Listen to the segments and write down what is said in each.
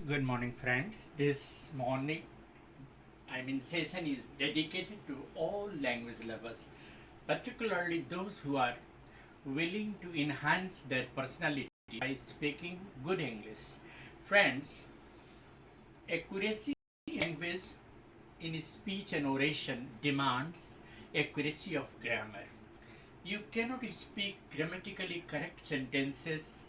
Good morning, friends. This morning, session is dedicated to all language lovers, particularly those who are willing to enhance their personality by speaking good English. Friends, accuracy in language in speech and oration demands accuracy of grammar. You cannot speak grammatically correct sentences,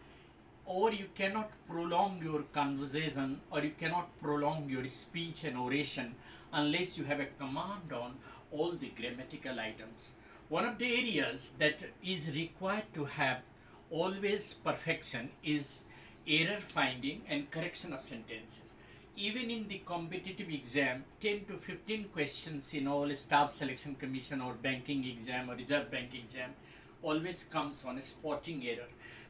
or you cannot prolong your conversation, or you cannot prolong your speech and oration unless you have a command on all the grammatical items. One of the areas that is required to have always perfection is error finding and correction of sentences. Even in the competitive exam, 10 to 15 questions in all staff selection commission or banking exam or reserve bank exam always comes on a spotting error.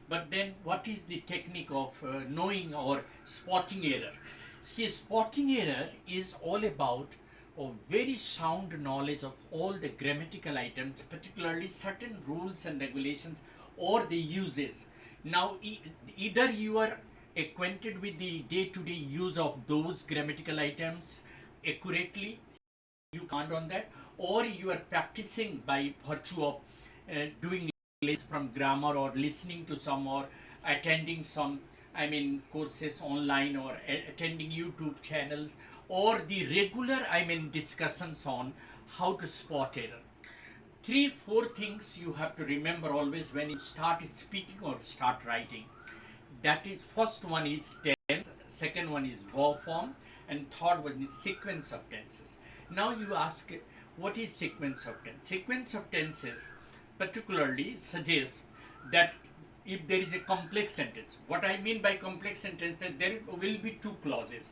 But then, what is the technique of knowing or spotting error? See, spotting error is all about a very sound knowledge of all the grammatical items, particularly certain rules and regulations or the uses. Now, either you are acquainted with the day-to-day use of those grammatical items accurately, you can't on that, or you are practicing by virtue of doing from grammar or listening to some or attending some courses online or attending YouTube channels or the regular discussions on how to spot error. 3 4 things you have to remember always when you start speaking or start writing. That is, first one is tense, second one is verb form, and third one is sequence of tenses. Now you ask, what is sequence of tense? Sequence of tenses particularly suggests that if there is a complex sentence, what I mean by complex sentence, that there will be two clauses,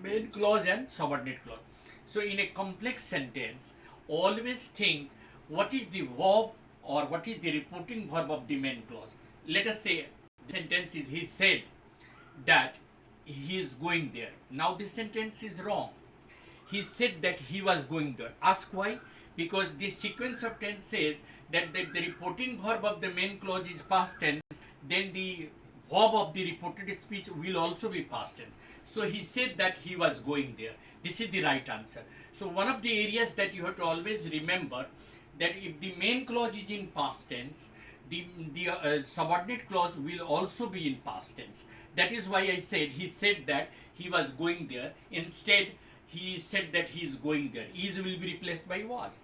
main clause and subordinate clause. So in a complex sentence, always think what is the verb or what is the reporting verb of the main clause. Let us say the sentence is, he said that he is going there. Now this sentence is wrong. He said that he was going there. Ask why? Because the sequence of tense says that the reporting verb of the main clause is past tense, then the verb of the reported speech will also be past tense. So he said that he was going there. This is the right answer. So one of the areas that you have to always remember, that if the main clause is in past tense, the subordinate clause will also be in past tense. That is why I said he said that he was going there. Instead, he said that he is going there. Is will be replaced by was.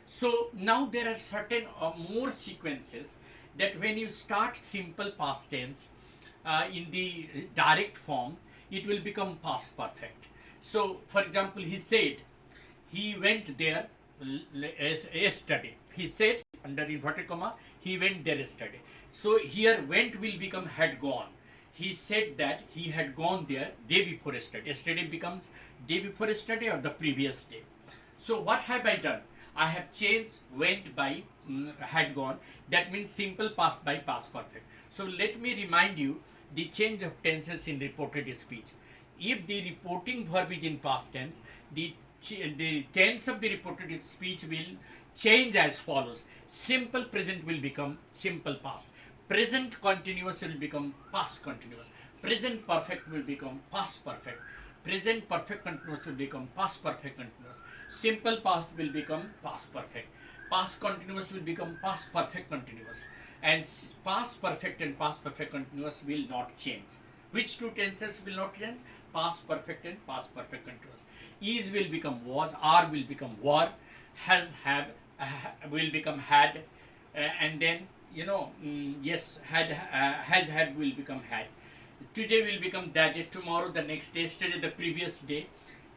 So now there are certain more sequences that when you start simple past tense in the direct form, it will become past perfect. So, for example, he said he went there yesterday. He said under inverted comma, he went there yesterday. So here went will become had gone. He said that he had gone there day before yesterday. Yesterday becomes day before yesterday or the previous day. So what have I done? I have changed went by had gone. That means simple past by past perfect. So let me remind you the change of tenses in reported speech. If the reporting verb is in past tense, the tense of the reported speech will change as follows. Simple present will become simple past. Present continuous will become past continuous. Present perfect will become past perfect. Present perfect continuous will become past perfect continuous. Simple past will become past perfect. Past continuous will become past perfect continuous. And past perfect and past perfect continuous will not change. Which two tenses will not change? Past perfect and past perfect continuous. Is will become was, are will become were, has, have, will become had, and then yes, had, has, had will become had. Today will become that day, tomorrow the next day, yesterday the previous day,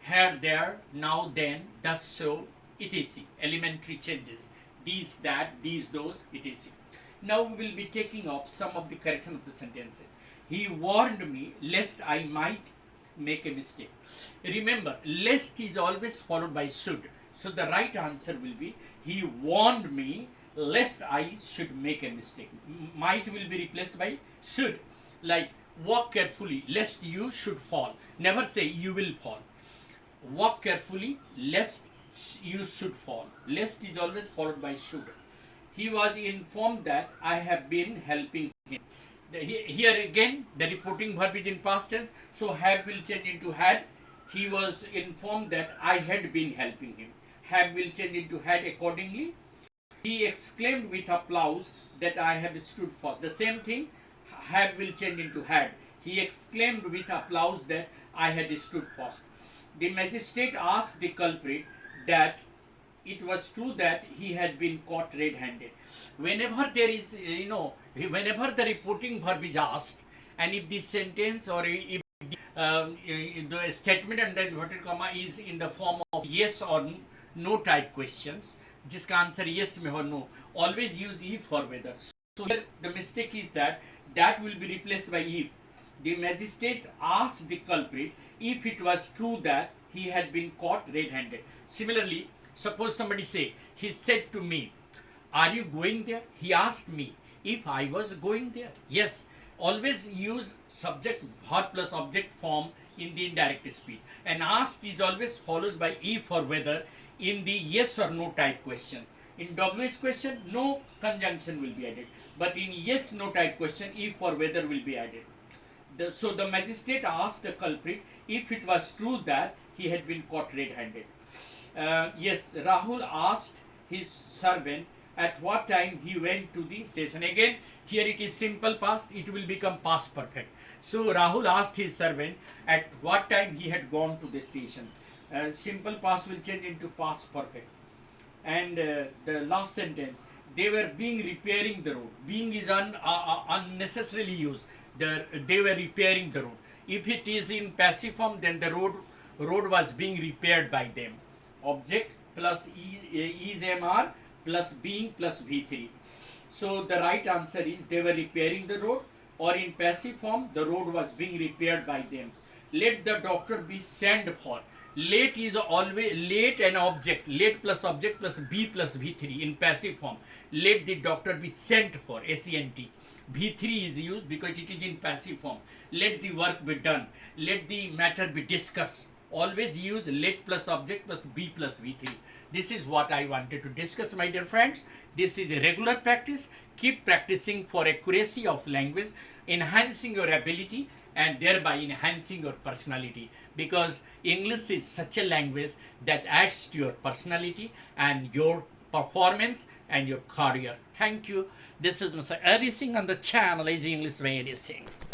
had, there, now, then, thus, so, etc. Elementary changes. These, that, these, those, etc. Now we will be taking up some of the correction of the sentences. He warned me lest I might make a mistake. Remember, lest is always followed by should. So the right answer will be, he warned me lest I should make a mistake. Might will be replaced by should. Like, walk carefully lest you should fall. Never say you will fall. Walk carefully lest you should fall. Lest is always followed by should. He was informed that I have been helping him. Here again, the reporting verb is in past tense, so have will change into had. He was informed that I had been helping him. Have will change into had accordingly. He exclaimed with applause that I have stood fast. The same thing, have will change into had. He exclaimed with applause that I had stood fast. The magistrate asked the culprit that it was true that he had been caught red-handed. Whenever there is, whenever the reporting verb is asked, and if this sentence or if the statement under inverted comma is in the form of yes or no type questions, जिसका answer yes में हो no, always use if or whether. So here the mistake is that will be replaced by if. The magistrate asked the culprit if it was true that he had been caught red-handed. Similarly, suppose somebody say, he said to me, are you going there? He asked me if I was going there. Yes, always use subject verb plus object form in the indirect speech. And asked is always follows by if or whether in the yes or no type question. In WH question, no conjunction will be added. But in yes, no type question, if or whether will be added. So the magistrate asked the culprit if it was true that he had been caught red-handed. Yes, Rahul asked his servant at what time he went to the station. Again, here it is simple past, it will become past perfect. So Rahul asked his servant at what time he had gone to the station. Simple past will change into past perfect. And the last sentence, they were repairing the road. Being is unnecessarily used. They were repairing the road. If it is in passive form, then the road was being repaired by them. Object plus is MR plus being plus V3. So the right answer is they were repairing the road, or in passive form, the road was being repaired by them. Let the doctor be sent for. Let is always let an object. Let plus object plus B plus V3 in passive form. Let the doctor be sent for. SENT. V3 is used because it is in passive form. Let the work be done. Let the matter be discussed. Always use let plus object plus B plus V3. This is what I wanted to discuss, my dear friends. This is a regular practice. Keep practicing for accuracy of language, enhancing your ability and thereby enhancing your personality, because English is such a language that adds to your personality and your performance and your career. Thank you. This is Mr. Eddie Singh on the channel Easy English by Eddie Singh.